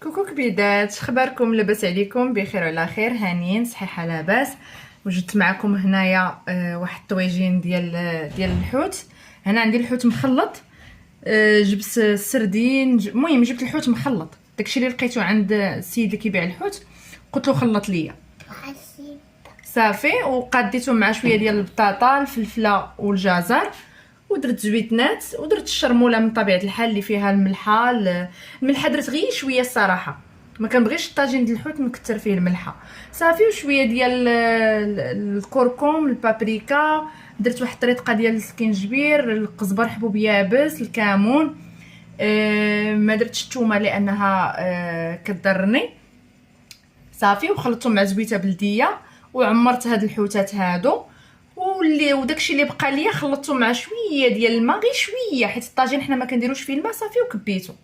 كوكو كبيدات، خباركم؟ لاباس عليكم؟ بخير وعلى خير، هانيين صحيحه لاباس. وجدت معكم هنايا واحد الطويجين ديال الحوت. هنا عندي الحوت مخلط. جبت السردين، المهم جبت الحوت مخلط، داكشي اللي لقيته عند السيد اللي كيبيع الحوت، قلت له خلط ليا صافي. وقاديته مع شويه ديال البطاطا الفلفله والجزر، ودرت زويتنات، ودرت الشرموله من طبيعه الحال اللي فيها الملحه. الملحه درت غير شويه الصراحه، ما كنبغيش الطاجين ديال الحوت نكثر فيه الملحه صافي. وشويه ديال الكركم، البابريكا، درت واحد الطريقه ديال السكينجبير، القزبر حبوب يابس، الكمون. ما درتش الثومه لانها كضرني صافي. وخلطتهم مع زويته بلديه، وعمرت هاد الحوتات هادو. وداكشي اللي بقى ليا خلطته مع شويه ديال الماء، غير شويه، حيت الطاجين حنا ما كنديروش فيه الماء صافي. وكبيته